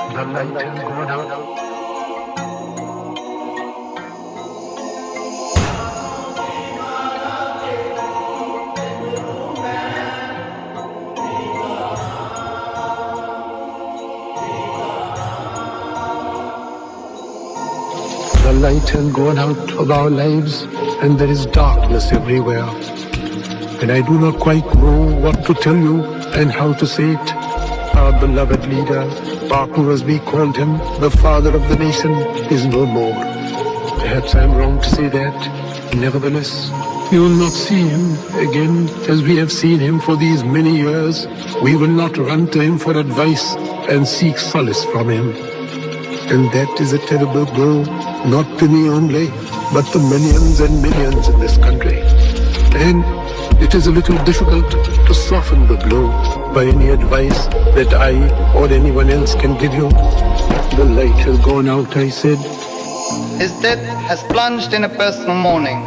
The light has gone out. The light has gone out of our lives, and there is darkness everywhere. And I do not quite know what to tell you and how to say it. Our beloved leader, Bapu as we called him, the father of the nation, is no more. Perhaps I am wrong to say that. Nevertheless, we will not see him again as we have seen him for these many years. We will not run to him for advice and seek solace from him. And that is a terrible blow, not to me only, but to millions and millions in this country. And it is a little difficult to soften the blow by any advice that I or anyone else can give you. The light has gone out, I said. His death has plunged in a personal mourning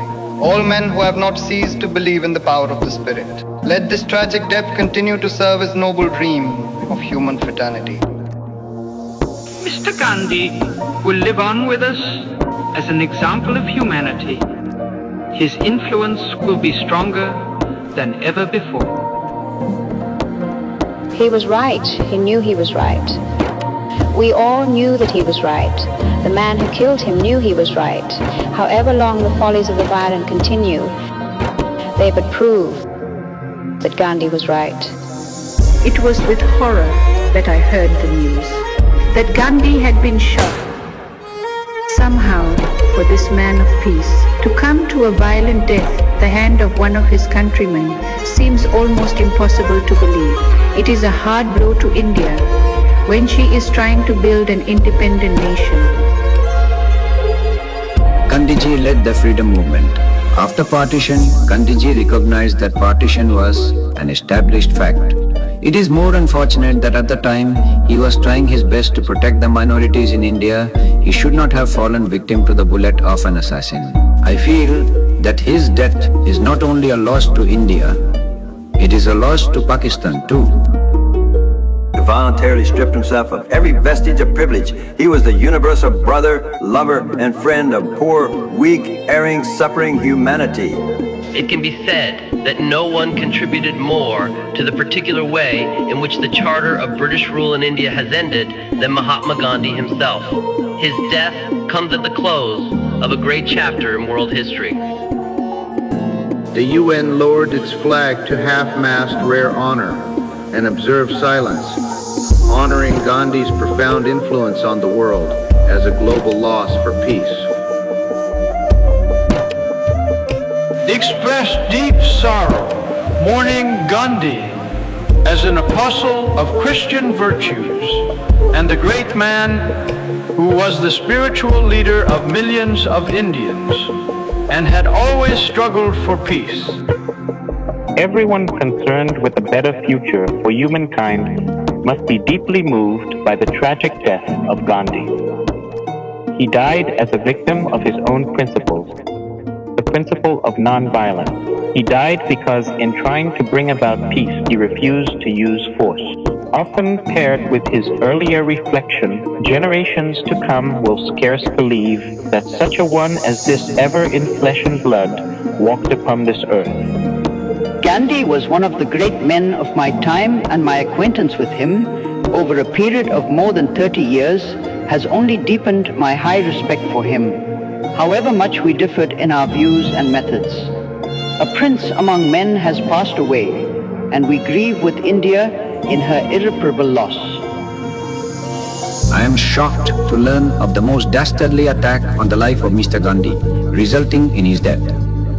all men who have not ceased to believe in the power of the Spirit. Let this tragic death continue to serve as noble dream of human fraternity. Mr. Gandhi will live on with us as an example of humanity. His influence will be stronger than ever before. He was right. He knew he was right. We all knew that he was right. The man who killed him knew he was right. However long the follies of the violent continue, they but prove that Gandhi was right. It was with horror that I heard the news that Gandhi had been shot. Somehow, for this man of peace to come to a violent death at the hand of one of his countrymen seems almost impossible to believe. It is a hard blow to India when she is trying to build an independent nation. Gandhi Ji led the freedom movement. After partition, Gandhi Ji recognized that partition was an established fact. It is more unfortunate that at the time he was trying his best to protect the minorities in India, he should not have fallen victim to the bullet of an assassin. I feel that his death is not only a loss to India, it is a loss to Pakistan too. He voluntarily stripped himself of every vestige of privilege. He was the universal brother, lover, and friend of poor, weak, erring, suffering humanity. It can be said that no one contributed more to the particular way in which the charter of British rule in India has ended than Mahatma Gandhi himself. His death comes at the close of a great chapter in world history. The UN lowered its flag to half-mast rare honor and observed silence, honoring Gandhi's profound influence on the world as a global loss for peace. Express deep sorrow, mourning Gandhi as an apostle of Christian virtues and the great man who was the spiritual leader of millions of Indians and had always struggled for peace. Everyone concerned with a better future for humankind must be deeply moved by the tragic death of Gandhi. He died as a victim of his own principles, the principle of nonviolence. He died because in trying to bring about peace, he refused to use force. Often paired with his earlier reflection, generations to come will scarce believe that such a one as this ever in flesh and blood walked upon this earth. Gandhi was one of the great men of my time, and my acquaintance with him over a period of more than 30 years has only deepened my high respect for him, however much we differed in our views and methods. A prince among men has passed away, and we grieve with India in her irreparable loss. I am shocked to learn of the most dastardly attack on the life of Mr. Gandhi, resulting in his death.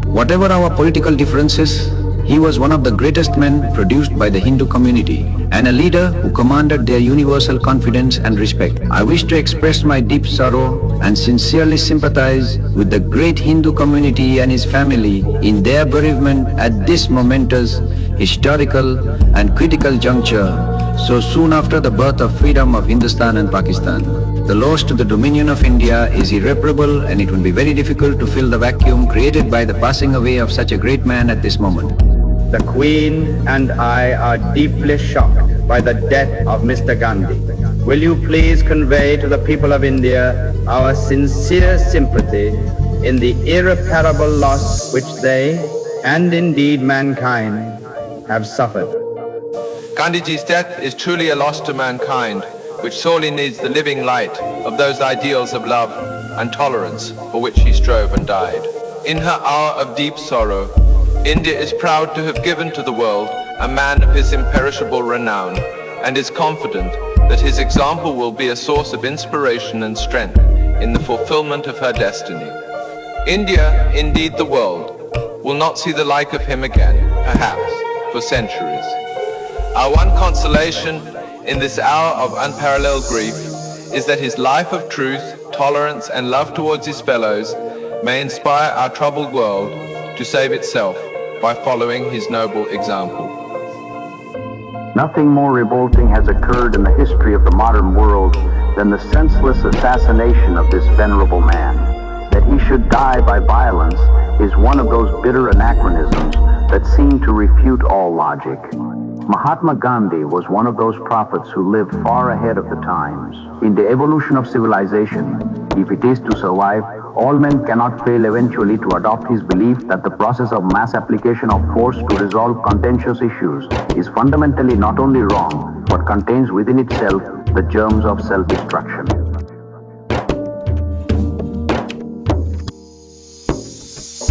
Whatever our political differences, he was one of the greatest men produced by the Hindu community and a leader who commanded their universal confidence and respect. I wish to express my deep sorrow and sincerely sympathize with the great Hindu community and his family in their bereavement at this momentous, historical and critical juncture so soon after the birth of freedom of Hindustan and Pakistan. The loss to the dominion of India is irreparable, and it will be very difficult to fill the vacuum created by the passing away of such a great man at this moment. The Queen and I are deeply shocked by the death of Mr. Gandhi. will you please convey to the people of India our sincere sympathy in the irreparable loss which they, and indeed mankind, have suffered. Gandhi Ji's death is truly a loss to mankind, which sorely needs the living light of those ideals of love and tolerance for which he strove and died. In her hour of deep sorrow, India is proud to have given to the world a man of his imperishable renown, and is confident that his example will be a source of inspiration and strength in the fulfillment of her destiny. India, indeed the world, will not see the like of him again, perhaps, for centuries. Our one consolation in this hour of unparalleled grief is that his life of truth, tolerance, and love towards his fellows may inspire our troubled world to save itself by following his noble example. Nothing more revolting has occurred in the history of the modern world than the senseless assassination of this venerable man. That he should die by violence is one of those bitter anachronisms that seem to refute all logic. Mahatma Gandhi was one of those prophets who lived far ahead of the times. In the evolution of civilization, if it is to survive, all men cannot fail eventually to adopt his belief that the process of mass application of force to resolve contentious issues is fundamentally not only wrong, but contains within itself the germs of self-destruction.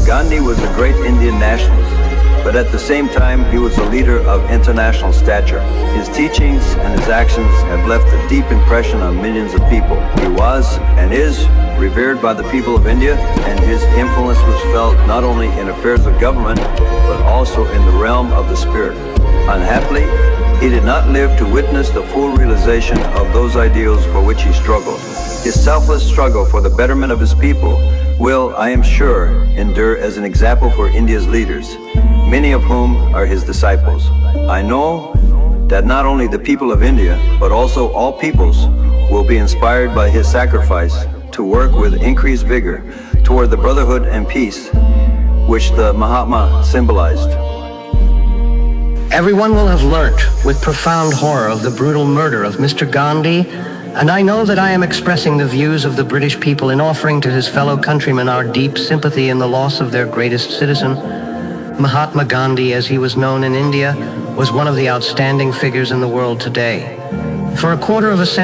Gandhi was a great Indian nationalist, but at the same time he was a leader of international stature. His teachings and his actions have left a deep impression on millions of people. He was and is revered by the people of India, and his influence was felt not only in affairs of government, but also in the realm of the spirit. Unhappily, he did not live to witness the full realization of those ideals for which he struggled. His selfless struggle for the betterment of his people will, I am sure, endure as an example for India's leaders, many of whom are his disciples. I know that not only the people of India, but also all peoples will be inspired by his sacrifice to work with increased vigor toward the brotherhood and peace which the Mahatma symbolized. Everyone will have learnt with profound horror of the brutal murder of Mr. Gandhi, and I know that I am expressing the views of the British people in offering to his fellow countrymen our deep sympathy in the loss of their greatest citizen. Mahatma Gandhi, as he was known in India, was one of the outstanding figures in the world today. For a quarter of a century,